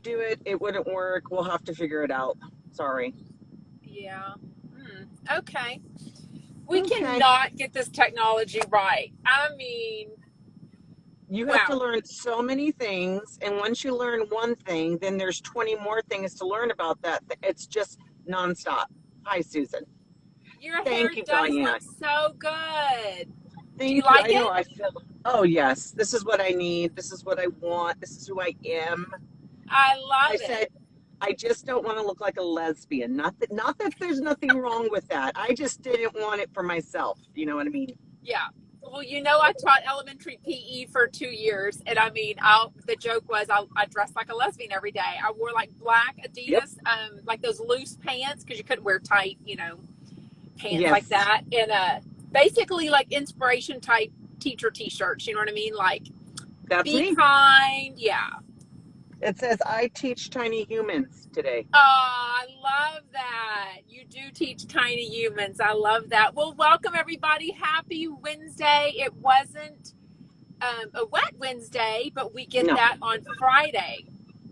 do it. It wouldn't work. We'll have to figure it out. Sorry. Yeah. Okay. We Okay. cannot get this technology right. I mean, You have to wow. learn so many things, and once you learn one thing, then there's 20 more things to learn about that. It's just nonstop. Hi, Susan. Your hair Thank you, does Diane. look so good. Do you Thank you. like I know it? I feel, oh, yes, this is what I need. This is what I want. This is who I am. I I love said, it. I just don't want to look like a lesbian. Not that there's nothing wrong with that. I just didn't want it for myself. You know what I mean? Yeah. Well, I taught elementary PE for 2 years, and I mean, the joke was I dressed like a lesbian every day. I wore like black Yep. Adidas, like those loose pants because you couldn't wear tight, pants like Yes. that, and basically like inspiration type teacher T-shirts. You know what I mean? Like, That's be me. kind. Yeah. It says, I teach tiny humans today. Oh, I love that. You do teach tiny humans. I love that. Well, welcome everybody. Happy Wednesday. It wasn't a wet Wednesday, but we get No. that on Friday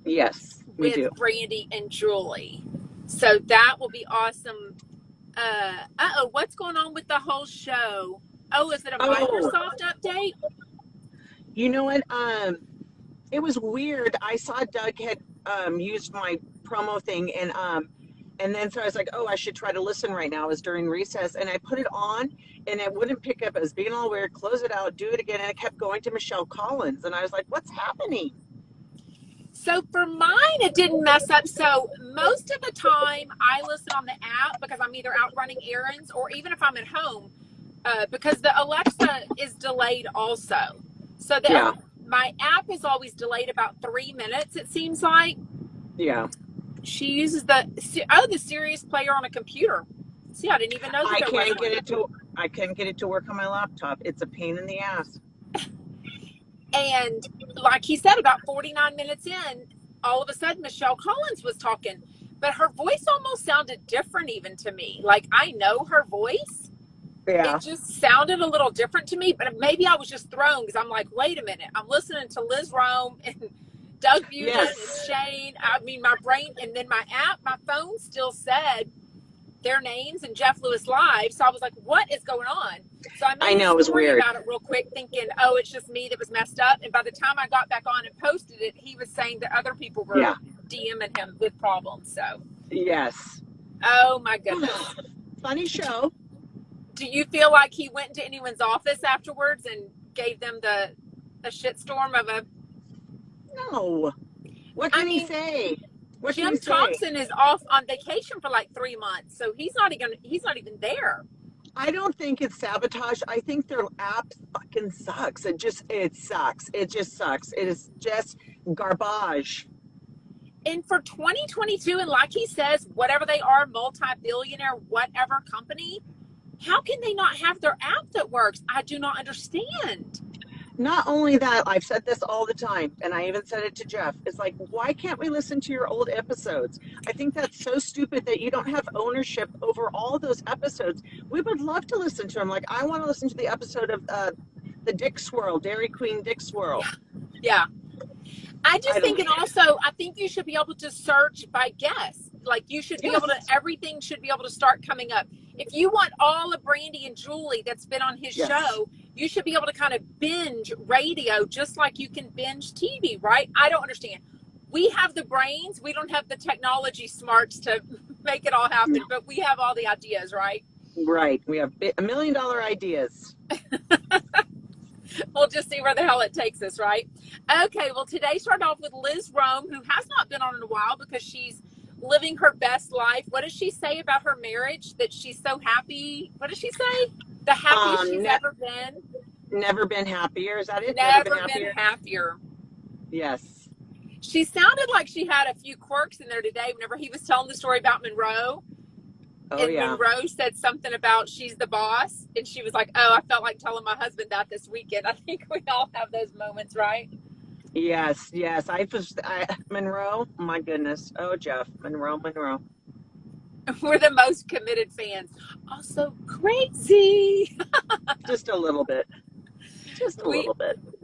Yes, we do. with Brandy and Julie. So that will be awesome. What's going on with the whole show? Oh, is it a Oh, Microsoft update? you know what? It was weird. I saw Doug had used my promo thing, and then so I was like, oh, I should try to listen right now. It was during recess, and I put it on, and it wouldn't pick up. It was being all weird. Close it out, do it again, and it kept going to Michelle Collins, and I was like, what's happening? So for mine, it didn't mess up. So most of the time I listen on the app because I'm either out running errands or even if I'm at home, because the Alexa is delayed also. So Yeah, my app is always delayed about 3 minutes, it seems like. yeah. She uses the Sirius player on a computer. See, I didn't even know that I there was can't one. get it to. I can't get it to work on my laptop. It's a pain in the ass. And like he said, about 49 minutes in, all of a sudden Michelle Collins was talking, but her voice almost sounded different even to me. Like, I know her voice. Yeah. It just sounded a little different to me, but maybe I was just thrown because I'm like, wait a minute, I'm listening to Liz Rohm and Doug Budin and Yes. Shane. I mean, my brain, and then my phone still said their names and Jeff Lewis live. So I was like, what is going on? So I I made a know, it was story weird. about it real quick, thinking, oh, it's just me that was messed up. And by the time I got back on and posted it, he was saying that other people were Yeah. DMing him with problems. So, Yes. oh my goodness. Funny show. Do you feel like he went into anyone's office afterwards and gave them a shitstorm of a? No. What can he say? What can Jim he say? Thompson is off on vacation for like 3 months, so he's not even there. I don't think it's sabotage. I think their app fucking sucks. It sucks. It just sucks. It is just garbage. And for 2022, and like he says, whatever they are, multi-billionaire, whatever company, how can they not have their app that works? I do not understand. Not only that, I've said this all the time, and I even said it to Jeff. It's like, why can't we listen to your old episodes? I think that's so stupid that you don't have ownership over all those episodes. We would love to listen to them. Like, I want to listen to the episode of the Dick Swirl, Dairy Queen Dick Swirl. Yeah. I think, and also, I think you should be able to search by guess. Like, you should be able to, everything should be able to start coming up. If you want all of Brandy and Julie that's been on his show, you should be able to kind of binge radio just like you can binge TV, right? I don't understand. We have the brains. We don't have the technology smarts to make it all happen, but we have all the ideas, right? Right. We have $1 million ideas. We'll just see where the hell it takes us, right? Okay, well, today started off with Liz Rohm, who has not been on in a while because she's living her best life. What does she say about her marriage? That she's so happy. What does she say? The happiest she's ever been. Never been happier. Is that it? Never been happier. Yes. She sounded like she had a few quirks in there today whenever he was telling the story about Monroe. Oh, and Monroe said something about she's the boss. And she was like, oh, I felt like telling my husband that this weekend. I think we all have those moments, right? Yes. Monroe, my goodness. Oh, Jeff, Monroe. We're the most committed fans. Also crazy. Just a little bit.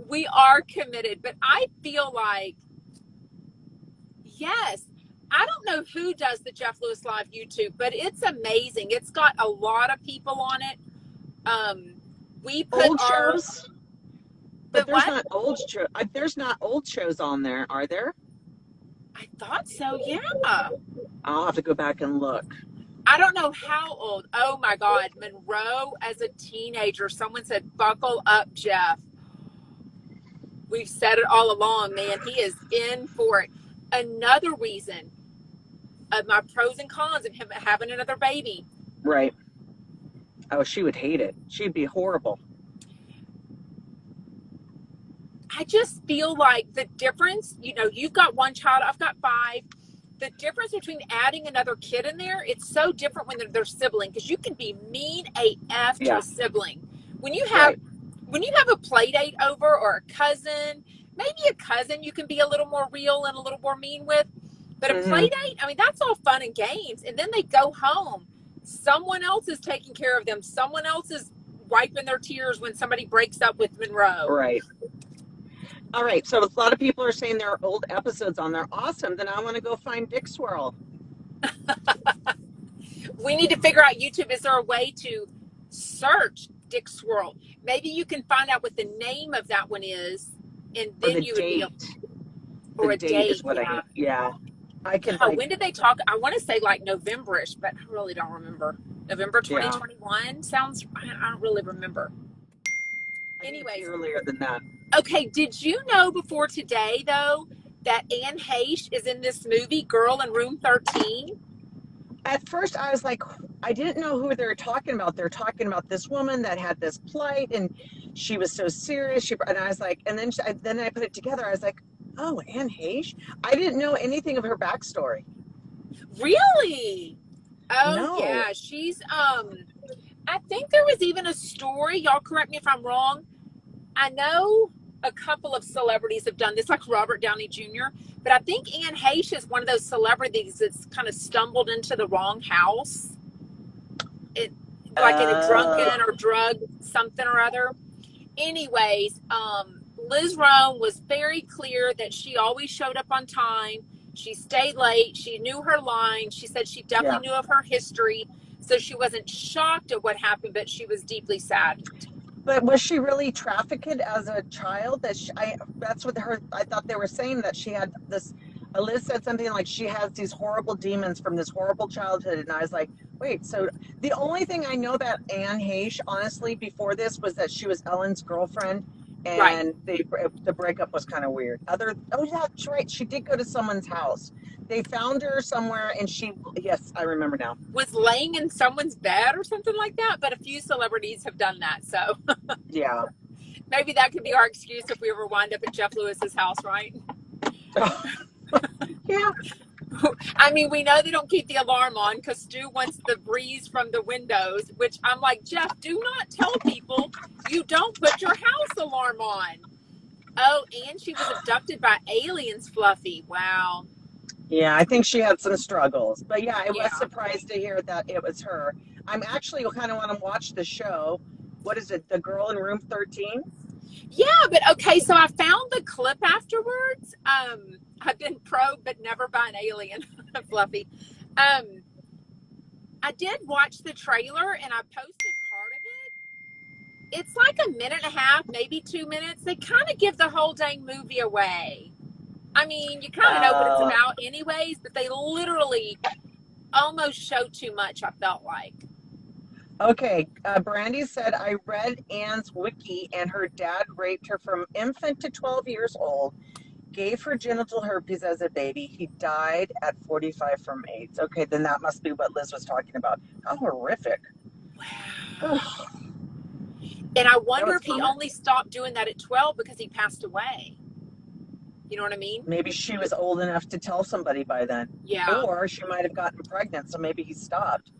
We are committed, but I feel like Yes. I don't know who does the Jeff Lewis Live YouTube, but it's amazing. It's got a lot of people on it. We put old shows, but there's what? not there's not old shows on there, are there? I thought so, yeah. I'll have to go back and look. I don't know how old. Oh my God. Monroe as a teenager. Someone said, buckle up, Jeff. We've said it all along, man. He is in for it. Another reason of my pros and cons of him having another baby. Right. Oh, she would hate it. She'd be horrible. I just feel like the difference, you've got one child, I've got 5. The difference between adding another kid in there, it's so different when they're sibling, because you can be mean AF to a sibling. When you have a play date over, or a cousin, maybe a cousin you can be a little more real and a little more mean with. But a play date, I mean, that's all fun and games. And then they go home. Someone else is taking care of them. Someone else is wiping their tears when somebody breaks up with Monroe. Right. All right, so a lot of people are saying there are old episodes on there. Awesome. Then I want to go find Dick Swirl. We need to figure out YouTube. Is there a way to search Dick Swirl? Maybe you can find out what the name of that one is, and then you would be able to. Or a date is what I can. When did they talk? I want to say like November-ish, but I really don't remember. November 2021 sounds. I don't really remember. Anyways, earlier than that. Okay, did you know before today, though, that Heche is in this movie, Girl in Room 13? At first, I was like, I didn't know who they were talking about. They're talking about this woman that had this plight, and she was so serious. And I was like, and then I put it together. I was like, oh, Heche? I didn't know anything of her backstory. Really? Oh, no. Yeah. She's, I think there was even a story. Y'all correct me if I'm wrong. I know a couple of celebrities have done this, like Robert Downey Jr., but I think Heche is one of those celebrities that's kind of stumbled into the wrong house, like in a drunken or drug something or other. Anyways, Liz Rohm was very clear that she always showed up on time. She stayed late. She knew her line. She said she definitely knew of her history, so she wasn't shocked at what happened, but she was deeply saddened. But was she really trafficked as a child? That's what I thought they were saying, that she had this. Liz said something like she has these horrible demons from this horrible childhood, and I was like, wait. So the only thing I know about Heche, honestly, before this was that she was Ellen's girlfriend, and the breakup was kind of weird. That's right. She did go to someone's house. They found her somewhere, and yes, I remember now. Was laying in someone's bed or something like that, but a few celebrities have done that, so. Yeah. Maybe that could be our excuse if we ever wind up at Jeff Lewis's house, right? Yeah. I mean, we know they don't keep the alarm on because Stu wants the breeze from the windows, which I'm like, Jeff, do not tell people you don't put your house alarm on. Oh, and she was abducted by aliens, Fluffy. Wow. Yeah, I think she had some struggles. But yeah, I was surprised to hear that it was her. I'm actually kind of want to watch the show. What is it? The Girl in Room 13? Yeah, but okay, so I found the clip afterwards. I've been probed, but never by an alien, Fluffy. I did watch the trailer, and I posted part of it. It's like a minute and a half, maybe 2 minutes. They kind of give the whole dang movie away. I mean, you kind of know what it's about anyways, but they literally almost show too much, I felt like. Okay, Brandy said, I read Anne's wiki, and her dad raped her from infant to 12 years old, gave her genital herpes as a baby. He died at 45 from AIDS. Okay, then that must be what Liz was talking about. How horrific. Wow. And I wonder if he only stopped doing that at 12 because he passed away. You know what I mean? Maybe she was old enough to tell somebody by then. Yeah. Or she might have gotten pregnant, so maybe he stopped.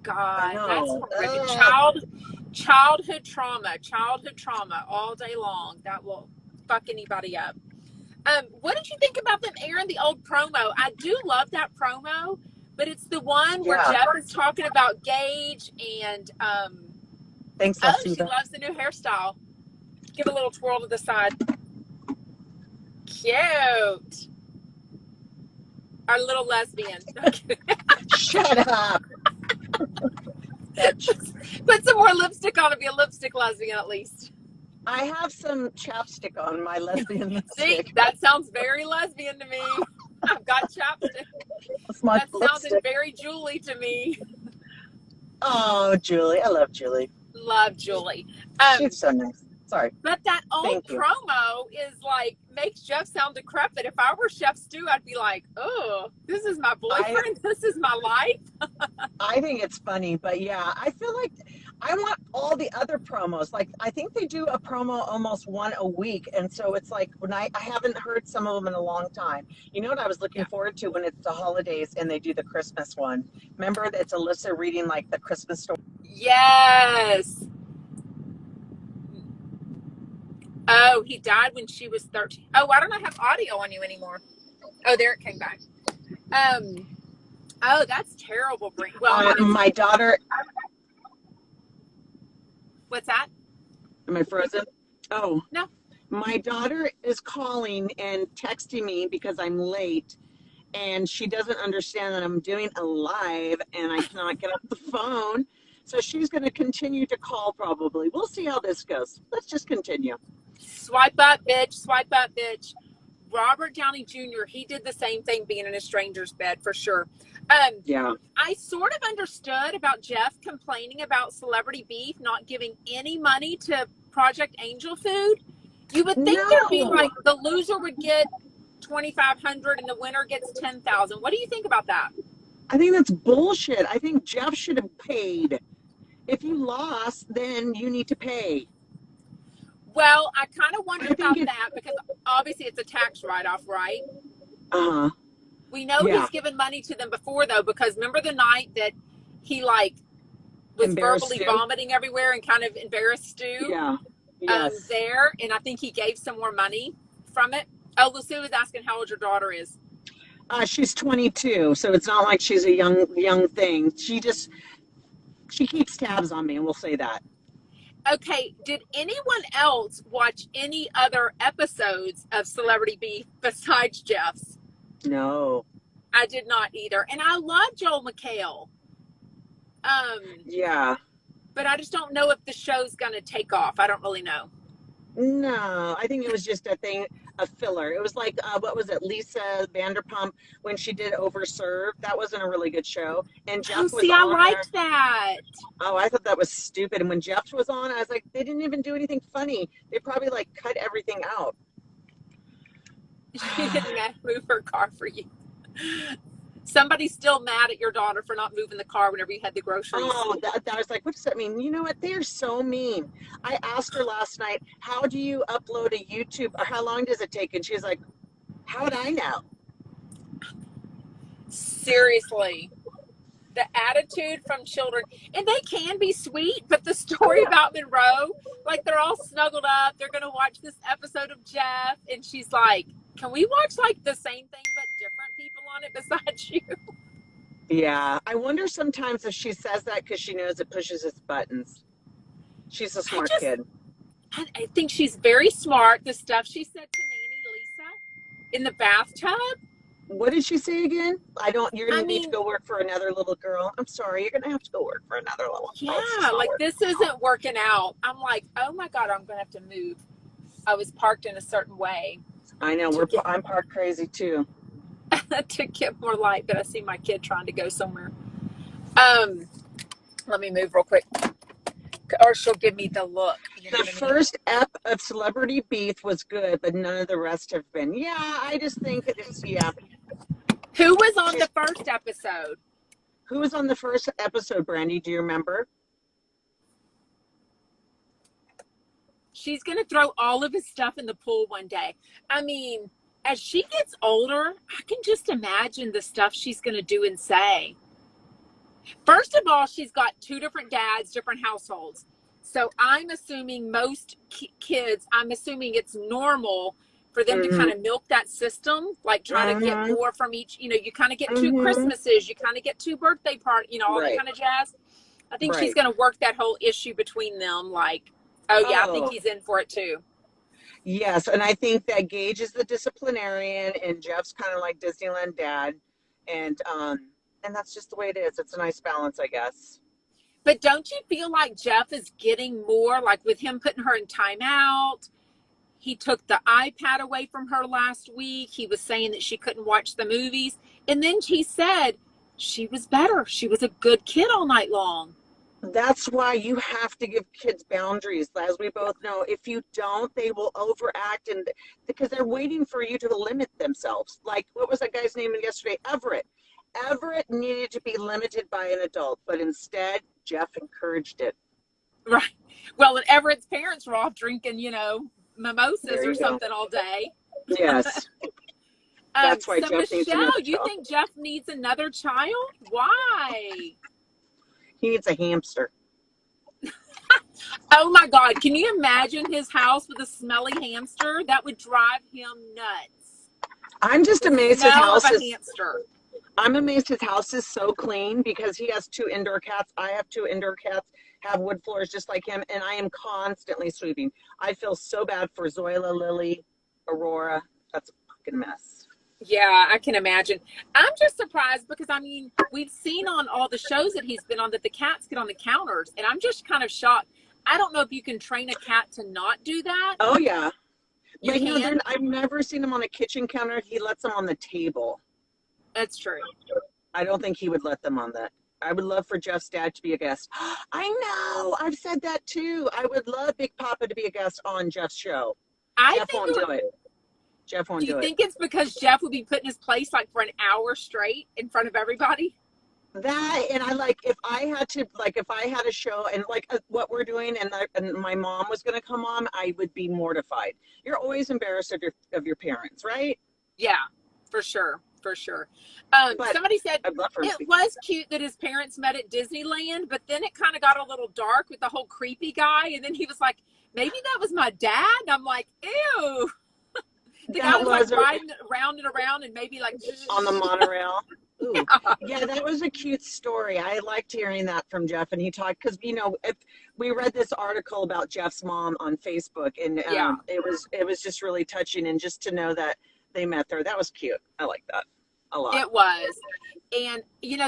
God, that's horrific. Childhood trauma all day long. That will fuck anybody up. What did you think about them airing the old promo? I do love that promo, but it's the one where Jeff is talking about Gage and thanks, she loves the new hairstyle. Give a little twirl to the side. Cute. Our little lesbian. Shut up. Put some more lipstick on to be a lipstick lesbian at least. I have some chapstick on my lesbian lipstick. See, that sounds very lesbian to me. I've got chapstick. That sounded very Julie to me. Oh, Julie. I love Julie. Love Julie. She's so nice. Sorry. But that old promo is like, makes Jeff sound decrepit. If I were Chef Stu, I'd be like, oh, this is my boyfriend. This is my life. I think it's funny, but yeah, I feel like I want all the other promos. Like, I think they do a promo almost one a week. And so it's like, when I haven't heard some of them in a long time. You know what I was looking forward to when it's the holidays and they do the Christmas one? Remember, it's Alyssa reading like the Christmas story? Yes. Oh, he died when she was 13. Oh, why don't I have audio on you anymore? Oh, there it came back. Oh, that's terrible. Well, my daughter. What's that? Am I frozen? Oh. No. My daughter is calling and texting me because I'm late, and she doesn't understand that I'm doing a live and I cannot get off the phone. So she's going to continue to call probably. We'll see how this goes. Let's just continue. Swipe up, bitch. Swipe up, bitch. Robert Downey Jr., he did the same thing being in a stranger's bed for sure. Yeah. I sort of understood about Jeff complaining about Celebrity Beef not giving any money to Project Angel Food. You would think there'd be like the loser would get $2,500 and the winner gets $10,000. What do you think about that? I think that's bullshit. I think Jeff should have paid. If you lost, then you need to pay. Well, I kind of wonder about that because obviously it's a tax write-off, right? Uh-huh. We know he's given money to them before, though, because remember the night that he, like, was verbally vomiting everywhere and kind of embarrassed Stu? Yeah. Yes. There, and I think he gave some more money from it. Oh, Lucy was asking how old your daughter is. She's 22, so it's not like she's a young thing. She keeps tabs on me, and we'll say that. Okay, did anyone else watch any other episodes of Celebrity Beef besides Jeff's? No. I did not either. And I love Joel McHale. Yeah. But I just don't know if the show's going to take off. I don't really know. No, I think it was just a filler. It was like, what was it, Lisa Vanderpump when she did Overserved? That wasn't a really good show. And Jeff was on I liked that. Oh, I thought that was stupid. And when Jeff was on, I was like, they didn't even do anything funny. They probably like cut everything out. She didn't move her car for you. Somebody's still mad at your daughter for not moving the car whenever you had the groceries. Oh, that was like, what does that mean? You know what? They are so mean. I asked her last night, how do you upload a YouTube, or how long does it take? And she was like, how would I know? Seriously. The attitude from children, and they can be sweet, but the story about Monroe, like they're all snuggled up, they're going to watch this episode of Jeff, and she's like, can we watch like the same thing but different people on it besides you? Yeah, I wonder sometimes if she says that because she knows it pushes its buttons. She's a smart kid. I think she's very smart. The stuff she said to Nanny Lisa in the bathtub. What did she say again? You're going to need to go work for another little girl. I'm sorry. You're going to have to go work for another little girl. Yeah, like this isn't working out. I'm like, oh my God, I'm going to have to move. I was parked in a certain way. I know. I'm parked crazy too. To get more light, but I see my kid trying to go somewhere. Let me move real quick. Or she'll give me the look. The first ep of Celebrity Beef was good, but none of the rest have been. Yeah, I just think it's, yeah. Who was on the first episode? Who was on the first episode, Brandy? Do you remember? She's going to throw all of his stuff in the pool one day. I mean, as she gets older, I can just imagine the stuff she's going to do and say. First of all, she's got two different dads, different households. So I'm assuming most kids, I'm assuming it's normal for them to kind of milk that system, like try to get more from each, you kind of get two Christmases, you kind of get two birthday parties, all that kind of jazz. I think she's going to work that whole issue between them like, oh yeah, I think he's in for it too. Yes, and I think that Gage is the disciplinarian and Jeff's kind of like Disneyland dad. And that's just the way it is. It's a nice balance, I guess. But don't you feel like Jeff is getting more, like with him putting her in timeout? He took the iPad away from her last week. He was saying that she couldn't watch the movies. And then he said she was better. She was a good kid all night long. That's why you have to give kids boundaries. As we both know, if you don't, they will overact, and because they're waiting for you to limit themselves. Like, what was that guy's name yesterday? Everett. Everett needed to be limited by an adult, but instead, Jeff encouraged it. Right. Well, and Everett's parents were off drinking, mimosas or something all day. Yes. That's why so Jeff needs another Michelle, you child. think Jeff needs another child? Why? He needs a hamster. Oh my God. Can you imagine his house with a smelly hamster? That would drive him nuts. I'm just amazed his house is. Hamster. I'm amazed his house is so clean because he has 2 indoor cats. I have 2 indoor cats, have wood floors just like him, and I am constantly sweeping. I feel so bad for Zoila, Lily, Aurora. That's a fucking mess. Yeah, I can imagine. I'm just surprised because, we've seen on all the shows that he's been on that the cats get on the counters, and I'm just kind of shocked. I don't know if you can train a cat to not do that. Oh, yeah. You can? I've never seen him on a kitchen counter. He lets them on the table. That's true. I don't think he would let them on that. I would love for Jeff's dad to be a guest. I know. I've said that too. I would love Big Papa to be a guest on Jeff's show. Jeff won't do it. Jeff won't do it. Do you think it's because Jeff would be put in his place like for an hour straight in front of everybody? That, and if I had a show and what we're doing and my mom was going to come on, I would be mortified. You're always embarrassed of your parents, right? Yeah, for sure. For sure. Somebody said it was cute that his parents met at Disneyland, but then it kind of got a little dark with the whole creepy guy. And then he was like, maybe that was my dad. And I'm like, ew. The guy was like riding around and around and maybe like on the monorail. Ooh. Yeah, that was a cute story. I liked hearing that from Jeff, and he talked because if we read this article about Jeff's mom on Facebook, and it was just really touching, and just to know that they met there, that was cute. I like that a lot. It was. And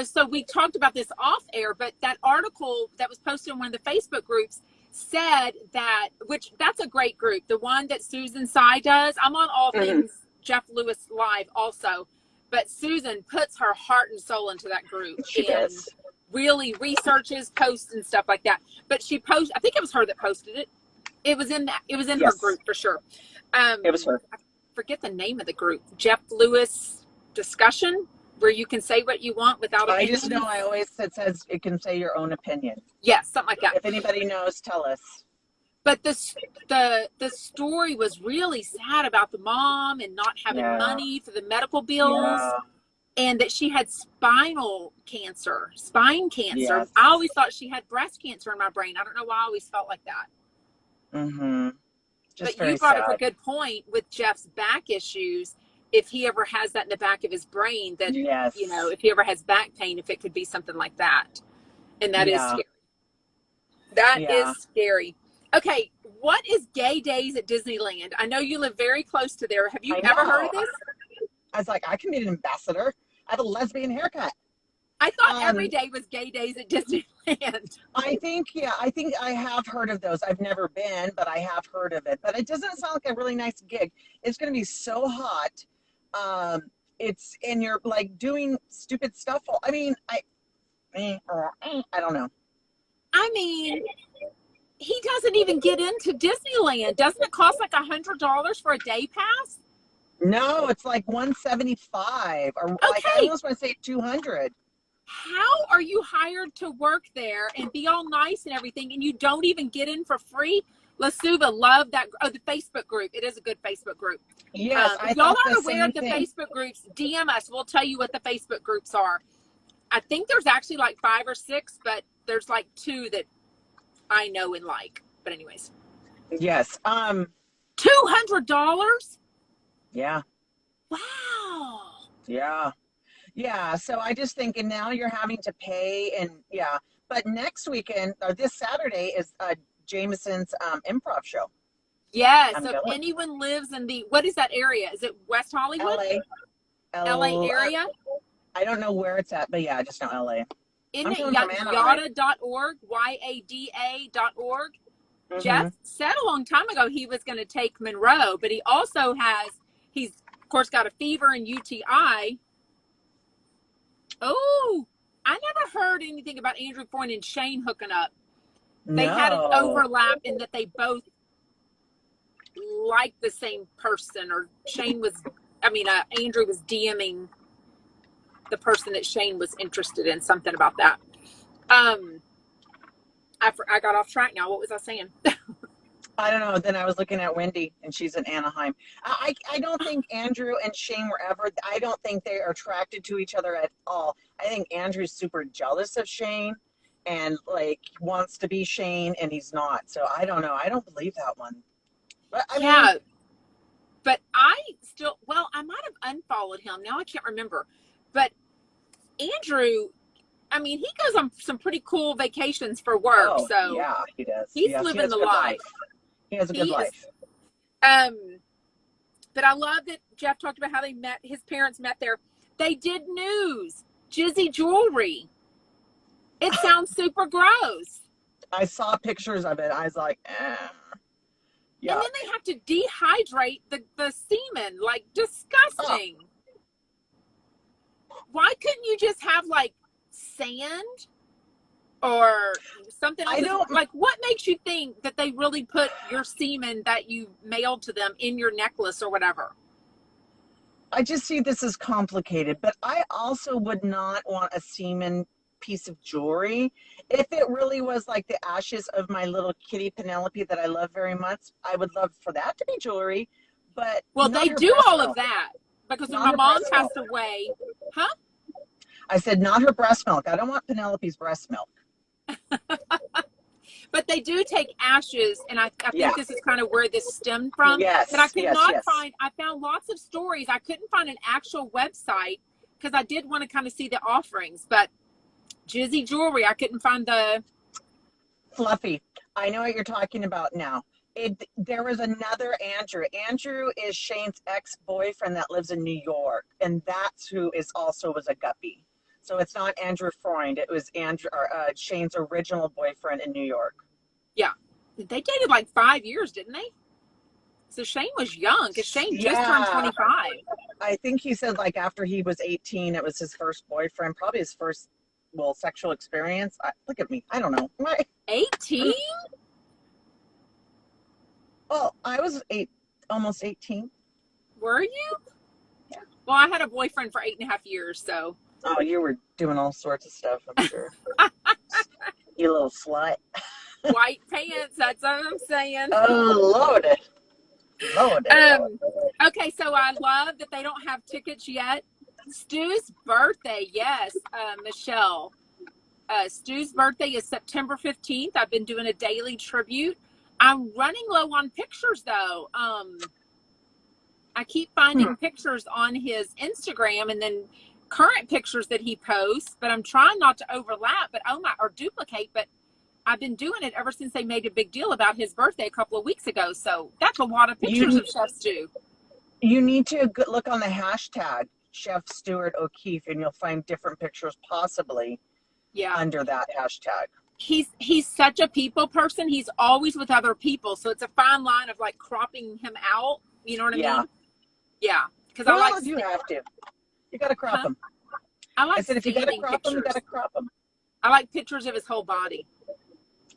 so we talked about this off air, but that article that was posted in one of the Facebook groups said that, which that's a great group, the one that Susan Sy does. I'm on all things Jeff Lewis Live also, but Susan puts her heart and soul into that group. She does. Really researches, posts and stuff like that. But she posted, I think it was her that posted it. It was in her group for sure. It was her. I forget the name of the group. Jeff Lewis Discussion, where you can say what you want without opinion. I just know it says it can say your own opinion. Yes, something like that. If anybody knows, tell us. But the story was really sad about the mom and not having money for the medical bills, and that she had spine cancer. Yes. I always thought she had breast cancer in my brain. I don't know why I always felt like that. Mm-hmm. But you brought up a good point with Jeff's back issues. If he ever has that in the back of his brain, that if he ever has back pain, if it could be something like that, and that is scary. That is scary. Okay, what is Gay Days at Disneyland? I know you live very close to there. Have you ever heard of this? I was like, I can be an ambassador. I have a lesbian haircut. I thought every day was Gay Days at Disneyland. I think I have heard of those. I've never been, but I have heard of it. But it doesn't sound like a really nice gig. It's going to be so hot. And you're like doing stupid stuff. I don't know. He doesn't even get into Disneyland. Doesn't it cost like $100 for a day pass? No, it's like $175 or like I almost want to say $200. How are you hired to work there and be all nice and everything, and you don't even get in for free? LaSuva, love that. Oh, the Facebook group. It is a good Facebook group. Yes, if y'all aren't aware of the Facebook groups, DM us. We'll tell you what the Facebook groups are. I think there's actually like 5 or 6, but there's like 2 that I know and like. But anyways. Yes. $200? Yeah. Wow. Yeah. Yeah. So I just think, and now you're having to pay, and but next weekend or this Saturday is Jameson's improv show. Yeah. So if anyone lives in what is that area? Is it West Hollywood? LA area? I don't know where it's at, but yeah, I just know LA. Isn't it yada.org, YADA.org? Mm-hmm. Jeff said a long time ago he was going to take Monroe, but he also he's of course got a fever and UTI. Oh, I never heard anything about Andrew Foyne and Shane hooking up. They had an overlap in that they both liked the same person, or Andrew was DMing the person that Shane was interested in, something about that. I got off track now. What was I saying? I don't know. Then I was looking at Wendy, and she's in Anaheim. I don't think Andrew and Shane were ever, I don't think they are attracted to each other at all. I think Andrew's super jealous of Shane and like wants to be Shane, and he's not. So I don't know. I don't believe that one. But I mean, but I might have unfollowed him. Now I can't remember. But Andrew, I mean, he goes on some pretty cool vacations for work. So yeah, he does. He's living the life. He has a good life. But I love that Jeff talked about how his parents met there. They did news, Jizzy jewelry. It sounds super gross. I saw pictures of it. I was like, yeah. And then they have to dehydrate the semen, like disgusting. Why couldn't you just have like sand or something else? Like, what makes you think that they really put your semen that you mailed to them in your necklace or whatever? I just see this as complicated, but I also would not want a semen piece of jewelry. If it really was like the ashes of my little kitty Penelope that I love very much, I would love for that to be jewelry. But they do all of that because when my mom passed away, I said not her breast milk. I don't want Penelope's breast milk. But they do take ashes, and I think this is kind of where this stemmed from. Yes, but I could not find. I found lots of stories. I couldn't find an actual website because I did want to kind of see the offerings. But Jizzy jewelry, I couldn't find the Fluffy. I know what you're talking about now. There was another Andrew. Andrew is Shane's ex-boyfriend that lives in New York, and that's who was a guppy. So it's not Andrew Freund. It was Shane's original boyfriend in New York. Yeah. They dated like 5 years, didn't they? So Shane was young because Shane just turned 25. I think he said like after he was 18, it was his first boyfriend, probably his first, sexual experience. Look at me. I don't know. 18? Well, I was almost 18. Were you? Yeah. Well, I had a boyfriend for 8.5 years, so. Oh, you were doing all sorts of stuff, I'm sure. You little slut. White pants, that's what I'm saying. Oh, Lord. Okay, so I love that they don't have tickets yet. Stu's birthday, yes, Michelle. Stu's birthday is September 15th. I've been doing a daily tribute. I'm running low on pictures, though. I keep finding pictures on his Instagram and then current pictures that he posts, but I'm trying not to overlap, or duplicate, but I've been doing it ever since they made a big deal about his birthday a couple of weeks ago. So that's a lot of pictures of Chef Stu. You need to look on the hashtag Chef Stuart O'Keefe, and you'll find different pictures possibly under that hashtag. He's such a people person. He's always with other people. So it's a fine line of like cropping him out. You know what I mean? Yeah. Because you have to. You got to crop him. I said if you got to crop him, you got to crop him. I like pictures of his whole body.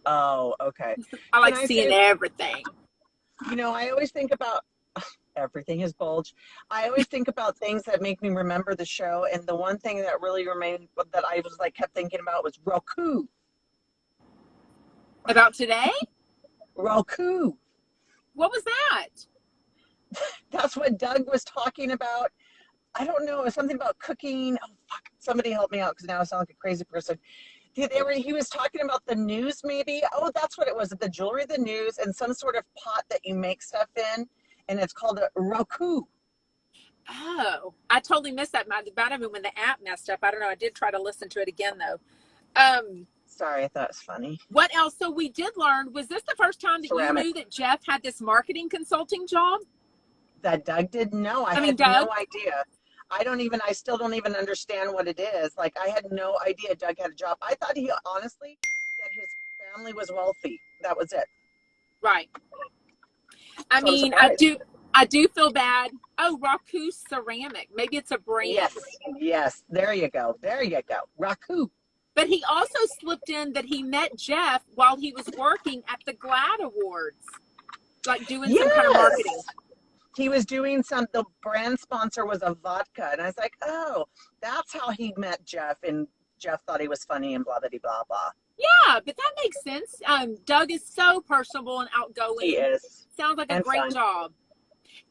Oh, okay. I like seeing everything. I always think about everything is bulge. I always think about things that make me remember the show, and the one thing that really remained that I was kept thinking about was Roku. About today? Roku. What was that? That's what Doug was talking about. I don't know. It was something about cooking. Oh, fuck. Somebody help me out because now I sound like a crazy person. He was talking about the news, maybe. Oh, that's what it was. The jewelry, the news, and some sort of pot that you make stuff in, and it's called a Roku. Oh, I totally missed that. Might have been when the app messed up. I don't know. I did try to listen to it again, though. Sorry, I thought it was funny. What else? So we did learn, was this the first time that you knew that Jeff had this marketing consulting job? That Doug did? No, I had no idea. I still don't even understand what it is. Like, I had no idea Doug had a job. I thought honestly, that his family was wealthy. That was it. Right. I So mean, I do feel bad. Oh, Raku Ceramic. Maybe it's a brand. Yes. There you go. Raku. But he also slipped in that he met Jeff while he was working at the GLAAD Awards, like doing some kind of marketing. He was doing the brand sponsor was a vodka. And I was like, oh, that's how he met Jeff. And Jeff thought he was funny and blah, blah, blah, blah. Yeah, but that makes sense. Doug is so personable and outgoing. He is. Sounds like a great job.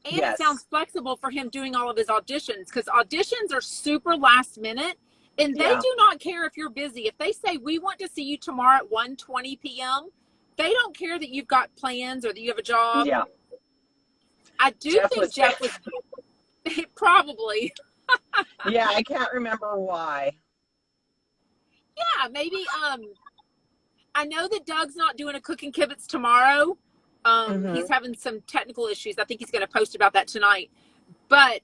And it sounds flexible for him doing all of his auditions, because auditions are super last minute, and they do not care if you're busy. If they say, we want to see you tomorrow at 1:20 p.m., they don't care that you've got plans or that you have a job. Yeah. I do think Jeff was probably. Yeah, I can't remember why. Yeah, maybe. I know that Doug's not doing a cooking kibitz tomorrow. He's having some technical issues. I think he's going to post about that tonight. But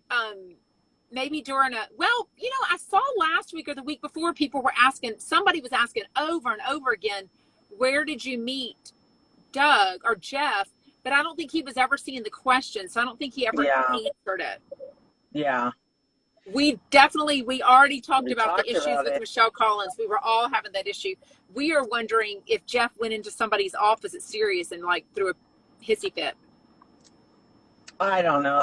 maybe during I saw last week or the week before, somebody was asking over and over again, where did you meet Doug or Jeff? But I don't think he was ever seeing the question, so I don't think he ever answered it. Yeah. We already talked about the issues with Michelle Collins. We were all having that issue. We are wondering if Jeff went into somebody's office at Sirius and threw a hissy fit. I don't know.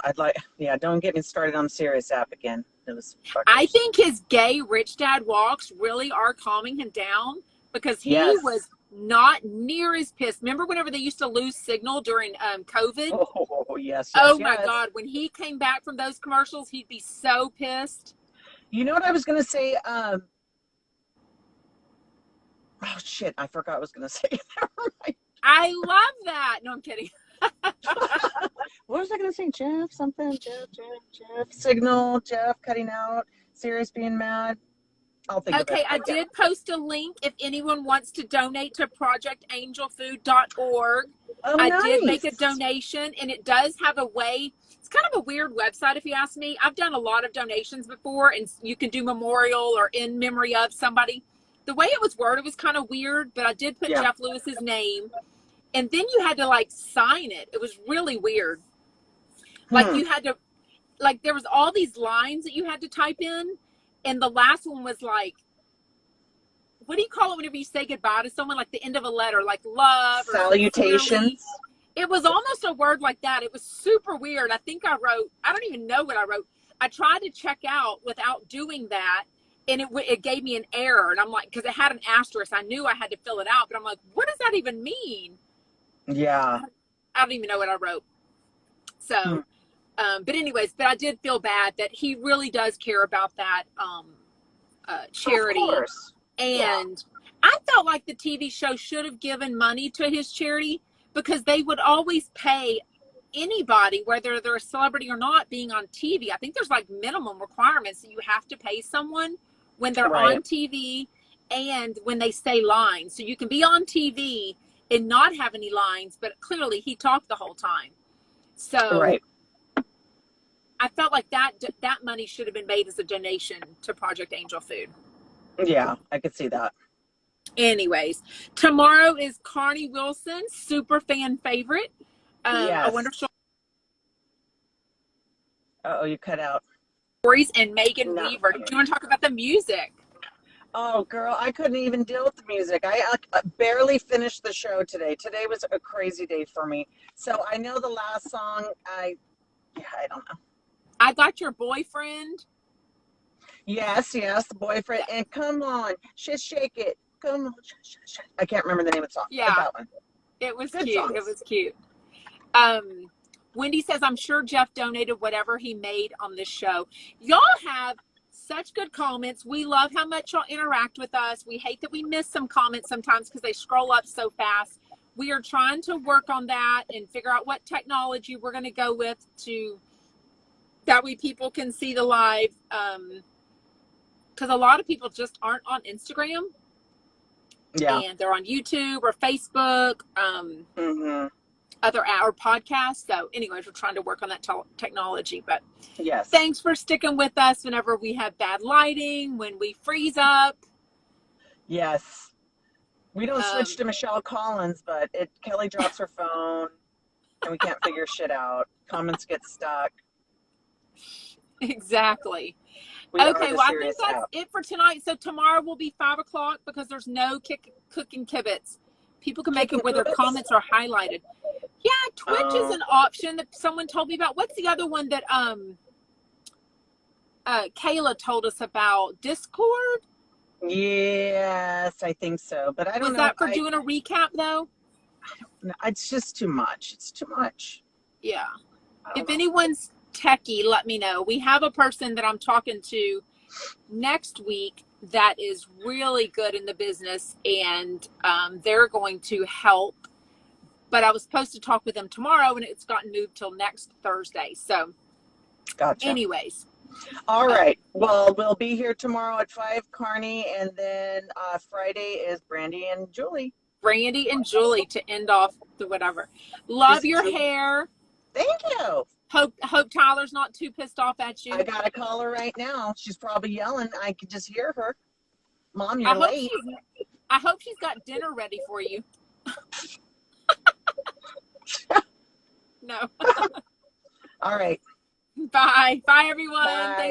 Don't get me started on the Sirius app again. It was I think his gay rich dad walks really are calming him down, because he was not near as pissed. Remember whenever they used to lose signal during COVID? Oh, yes. My God. When he came back from those commercials, he'd be so pissed. You know what I was going to say? Oh, shit. I forgot what I was going to say. I love that. No, I'm kidding. What was I going to say? Jeff something? Jeff. Signal, Jeff cutting out, Sirius being mad. I'll think of it. Okay, I did post a link if anyone wants to donate to projectangelfood.org. I did make a donation, and it does have a way. It's kind of a weird website, if you ask me. I've done a lot of donations before, and you can do memorial or in memory of somebody. The way it was worded was kind of weird, but I did put Jeff Lewis's name, and then you had to sign it. It was really weird. You had to, there was all these lines that you had to type in. And the last one was what do you call it whenever you say goodbye to someone? The end of a letter, love or salutations. It was almost a word like that. It was super weird. I think I don't even know what I wrote. I tried to check out without doing that, and it gave me an error. And I'm because it had an asterisk. I knew I had to fill it out, but I'm what does that even mean? Yeah. I don't even know what I wrote. So. But anyways, I did feel bad that he really does care about that charity. Of course. And I felt like the TV show should have given money to his charity, because they would always pay anybody, whether they're a celebrity or not, being on TV. I think there's minimum requirements that you have to pay someone when they're on TV and when they say lines. So you can be on TV and not have any lines, but clearly he talked the whole time. So I felt like that money should have been made as a donation to Project Angel Food. Yeah, I could see that. Anyways, tomorrow is Carney Wilson, super fan favorite. A wonderful. You cut out. Stories, and Megan Weaver. Do you want to talk about the music? Oh, girl, I couldn't even deal with the music. I barely finished the show today. Today was a crazy day for me. So I know the last song. I don't know. I Got Your Boyfriend. Yes, the boyfriend. And come on, shake it. Come on, I can't remember the name of the song. Yeah, that one. It was cute. Songs. It was cute. Wendy says, I'm sure Jeff donated whatever he made on this show. Y'all have such good comments. We love how much y'all interact with us. We hate that we miss some comments sometimes because they scroll up so fast. We are trying to work on that and figure out what technology we're going to go with that way people can see the live. Because a lot of people just aren't on Instagram. Yeah. And they're on YouTube or Facebook. other hour podcasts. So anyways, we're trying to work on that technology, but yes. Thanks for sticking with us whenever we have bad lighting, when we freeze up. Yes. We don't switch to Michelle Collins, but Kelly drops her phone and we can't figure shit out. Comments get stuck. Exactly. Okay, well, I think that's it for tonight. So tomorrow will be 5 o'clock because there's no cooking kibitz. People can make it where their comments are highlighted. Yeah, Twitch is an option that someone told me about. What's the other one that Kayla told us about? Discord? Yes, I think so. But I don't know. Was that for doing a recap though? I don't know. It's just too much. It's too much. Yeah. If anyone's techie, let me know. We have a person that I'm talking to next week that is really good in the business, and they're going to help. But I was supposed to talk with them tomorrow, and it's gotten moved till next Thursday. So, gotcha. Anyways. All right. Well, we'll be here tomorrow at 5, Carney, and then Friday is Brandy and Julie. Brandy and Julie to end off the whatever. Love your hair. Thank you. Hope Tyler's not too pissed off at you. I got to call her right now. She's probably yelling. I could just hear her. Mom, you're late. I hope she's got dinner ready for you. No. All right. Bye. Bye, everyone. Bye. Thanks.